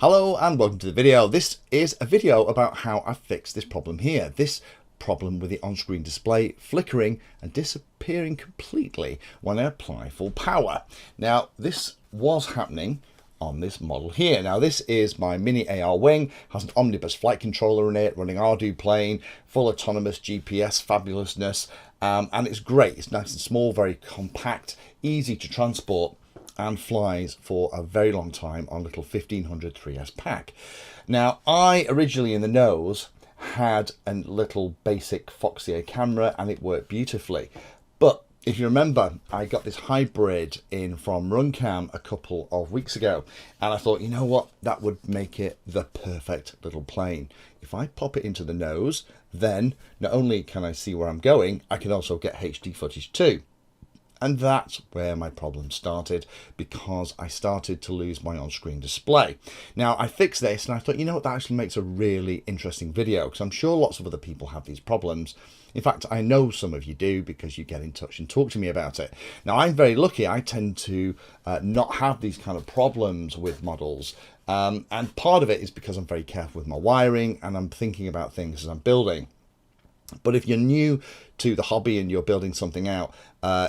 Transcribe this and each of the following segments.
Hello and welcome to the video. This is a video about how I fixed this problem here. This problem with the on-screen display flickering and disappearing completely when I apply full power. Now this was happening on this model here. Now this is my mini AR wing, has an omnibus flight controller in it, running Ardu plane, full autonomous GPS fabulousness, and it's great. It's nice and small, very compact, easy to transport, and flies for a very long time on little 1500 3S pack. Now I originally in the nose had a little basic Foxeer camera and it worked beautifully, but if you remember, I got this hybrid in from Runcam a couple of weeks ago, and I thought, you know what, that would make it the perfect little plane. If I pop it into the nose, then not only can I see where I'm going, I can also get HD footage too. And that's where my problem started, because I started to lose my on-screen display. Now I fixed this and I thought, you know what, that actually makes a really interesting video, because I'm sure lots of other people have these problems. In fact, I know some of you do, because you get in touch and talk to me about it. Now I'm very lucky. I tend to not have these kind of problems with models. And part of it is because I'm very careful with my wiring and I'm thinking about things as I'm building. But if you're new to the hobby and you're building something out,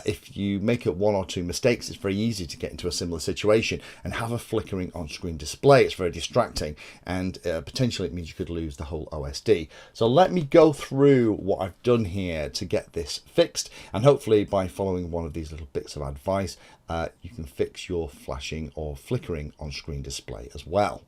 if you make up one or two mistakes, it's very easy to get into a similar situation and have a flickering on-screen display. It's very distracting, and potentially it means you could lose the whole OSD. So let me go through what I've done here to get this fixed, and hopefully by following one of these little bits of advice, you can fix your flashing or flickering on-screen display as well.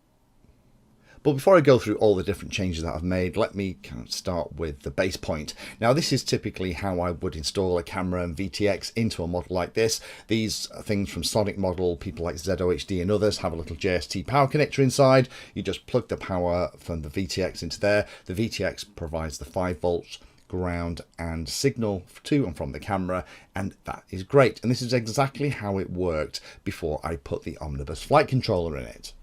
But before I go through all the different changes that I've made, let me kind of start with the base point. Now this is typically how I would install a camera and VTX into a model like this. These things from Sonic Model, people like ZOHD and others have a little JST power connector inside. You just plug the power from the VTX into there. The VTX provides the 5 volts ground and signal to and from the camera, and that is great. And this is exactly how it worked before I put the omnibus flight controller in it.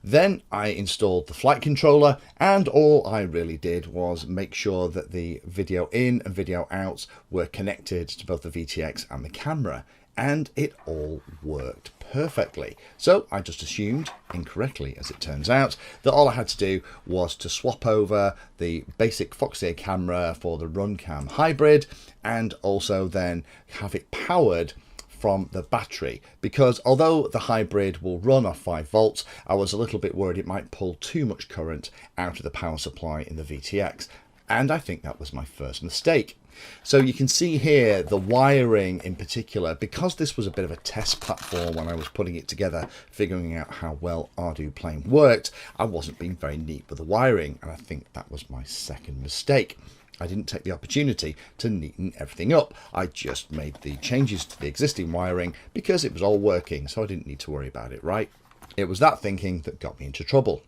Then I installed the flight controller, and all I really did was make sure that the video in and video out were connected to both the VTX and the camera, and it all worked perfectly. So I just assumed, incorrectly as it turns out, that all I had to do was to swap over the basic Foxeer camera for the Runcam hybrid, and also then have it powered from the battery, because although the hybrid will run off 5 volts, I was a little bit worried it might pull too much current out of the power supply in the VTX, and I think that was my first mistake. So you can see here the wiring in particular, because this was a bit of a test platform when I was putting it together, figuring out how well Ardu plane worked, I wasn't being very neat with the wiring, and I think that was my second mistake. I didn't take the opportunity to neaten everything up. I just made the changes to the existing wiring because it was all working, so I didn't need to worry about it, right? It was that thinking that got me into trouble.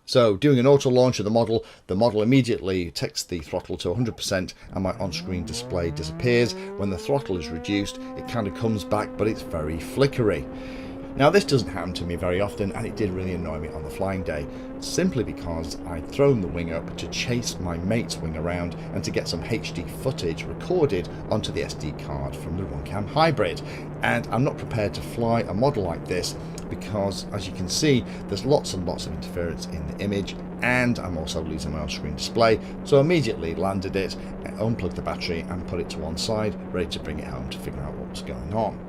So doing an auto launch of the model immediately takes the throttle to 100% and my on-screen display disappears. When the throttle is reduced, it kind of comes back, but it's very flickery. Now this doesn't happen to me very often, and it did really annoy me on the flying day, simply because I'd thrown the wing up to chase my mate's wing around and to get some HD footage recorded onto the SD card from the Runcam hybrid. And I'm not prepared to fly a model like this because, as you can see, there's lots and lots of interference in the image, and I'm also losing my on-screen display. So I immediately landed it, unplugged the battery and put it to one side, ready to bring it home to figure out what was going on.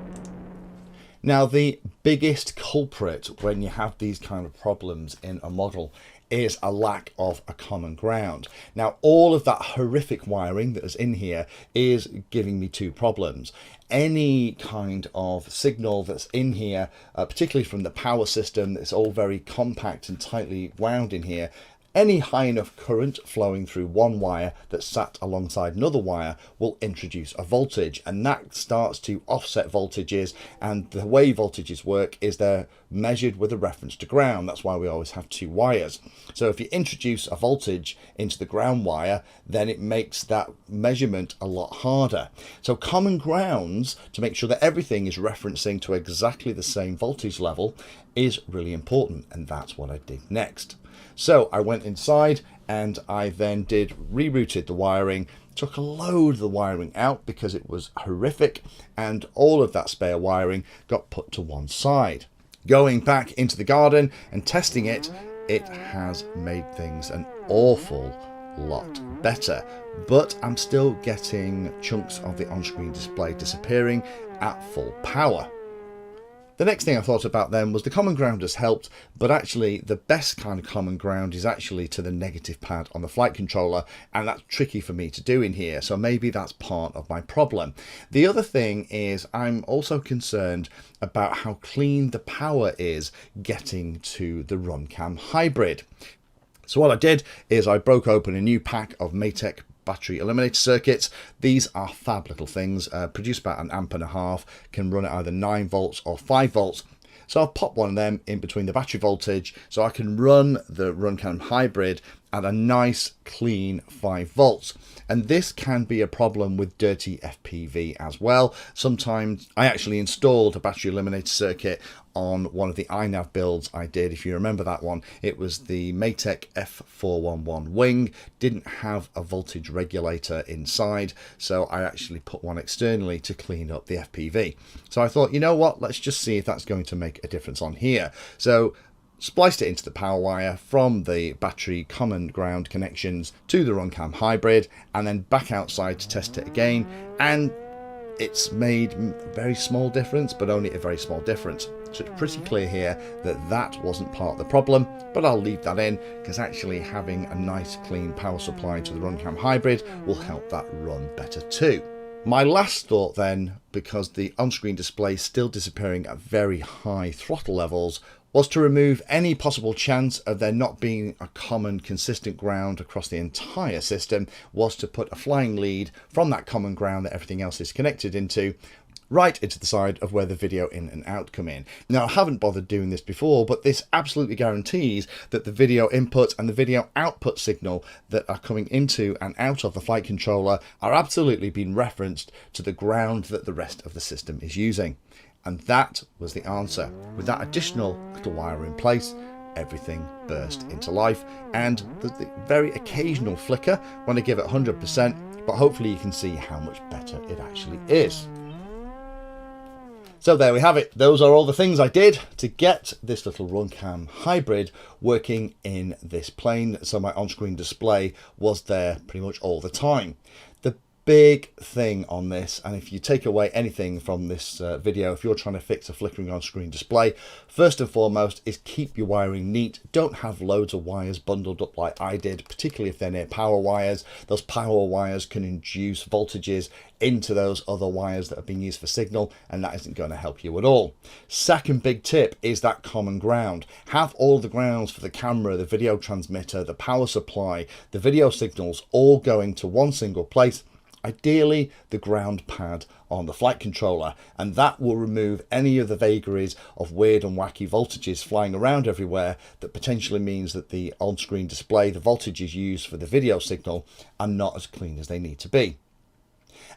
Now the biggest culprit when you have these kind of problems in a model is a lack of a common ground. Now all of that horrific wiring that is in here is giving me two problems. Any kind of signal that's in here, particularly from the power system, that's all very compact and tightly wound in here, any high enough current flowing through one wire that's sat alongside another wire will introduce a voltage, and that starts to offset voltages. And the way voltages work is they're measured with a reference to ground. That's why we always have two wires. So if you introduce a voltage into the ground wire, then it makes that measurement a lot harder. So common grounds to make sure that everything is referencing to exactly the same voltage level is really important, and that's what I did next. So I went inside and I then rerouted the wiring, took a load of the wiring out because it was horrific, and all of that spare wiring got put to one side. Going back into the garden and testing it, it has made things an awful lot better, but I'm still getting chunks of the on-screen display disappearing at full power. The next thing I thought about then was the common ground has helped, but actually the best kind of common ground is actually to the negative pad on the flight controller, and that's tricky for me to do in here, so maybe that's part of my problem. The other thing is I'm also concerned about how clean the power is getting to the RunCam hybrid. So what I did is I broke open a new pack of Maytech battery eliminator circuits. These are fab little things, produce about 1.5 amps, can run at either 9 volts or 5 volts. So I'll pop one of them in between the battery voltage so I can run the RunCam hybrid at a nice clean 5 volts. And this can be a problem with dirty FPV as well. Sometimes I actually installed a battery eliminator circuit on one of the iNav builds I did. If you remember that one, it was the Maytech F411 wing, didn't have a voltage regulator inside, so I actually put one externally to clean up the FPV. So I thought, you know what, let's just see if that's going to make a difference on here. So spliced it into the power wire from the battery common ground connections to the RunCam hybrid, and then back outside to test it again, and it's made a very small difference, but only a very small difference. So it's pretty clear here that that wasn't part of the problem, but I'll leave that in because actually having a nice clean power supply to the RunCam hybrid will help that run better too. My last thought then, because the on-screen display is still disappearing at very high throttle levels, was to remove any possible chance of there not being a common consistent ground across the entire system, was to put a flying lead from that common ground that everything else is connected into, right into the side of where the video in and out come in. Now, I haven't bothered doing this before, but this absolutely guarantees that the video input and the video output signal that are coming into and out of the flight controller are absolutely being referenced to the ground that the rest of the system is using. And that was the answer. With that additional little wire in place, everything burst into life, and the very occasional flicker when I give it 100%, but hopefully you can see how much better it actually is. So there we have it. Those are all the things I did to get this little RunCam hybrid working in this plane, so my on-screen display was there pretty much all the time. The big thing on this, and if you take away anything from this video, if you're trying to fix a flickering on-screen display, first and foremost is keep your wiring neat. Don't have loads of wires bundled up like I did, particularly if they're near power wires. Those power wires can induce voltages into those other wires that are being used for signal, and that isn't going to help you at all. Second big tip is that common ground. Have all the grounds for the camera, the video transmitter, the power supply, the video signals all going to one single place, ideally the ground pad on the flight controller, and that will remove any of the vagaries of weird and wacky voltages flying around everywhere that potentially means that the on-screen display, the voltages used for the video signal, are not as clean as they need to be.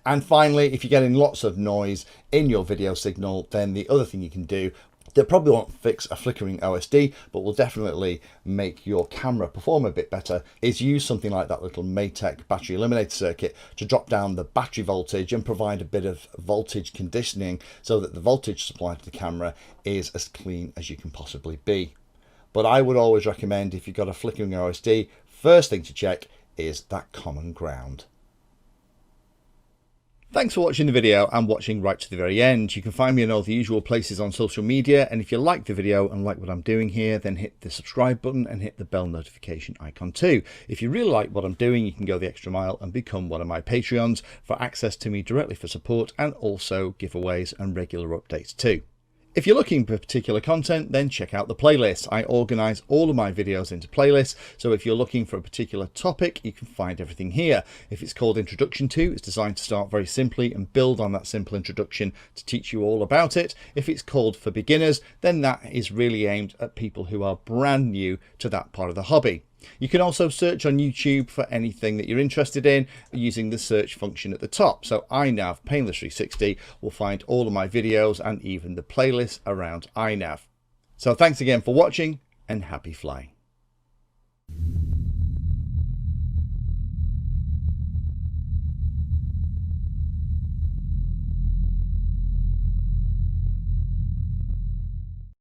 And finally, if you're getting lots of noise in your video signal, then the other thing you can do that probably won't fix a flickering OSD, but will definitely make your camera perform a bit better, is use something like that little Maytech battery eliminator circuit to drop down the battery voltage and provide a bit of voltage conditioning so that the voltage supply to the camera is as clean as you can possibly be. But I would always recommend, if you've got a flickering OSD, first thing to check is that common ground. Thanks for watching the video and watching right to the very end. You can find me in all the usual places on social media, and if you like the video and like what I'm doing here, then hit the subscribe button and hit the bell notification icon too. If you really like what I'm doing, you can go the extra mile and become one of my Patreons for access to me directly for support, and also giveaways and regular updates too. If you're looking for particular content, then check out the playlist. I organise all of my videos into playlists, so if you're looking for a particular topic, you can find everything here. If it's called Introduction To, it's designed to start very simply and build on that simple introduction to teach you all about it. If it's called For Beginners, then that is really aimed at people who are brand new to that part of the hobby. You can also search on YouTube for anything that you're interested in using the search function at the top. So iNav Painless 360 will find all of my videos and even the playlist around iNav. So thanks again for watching, and happy flying.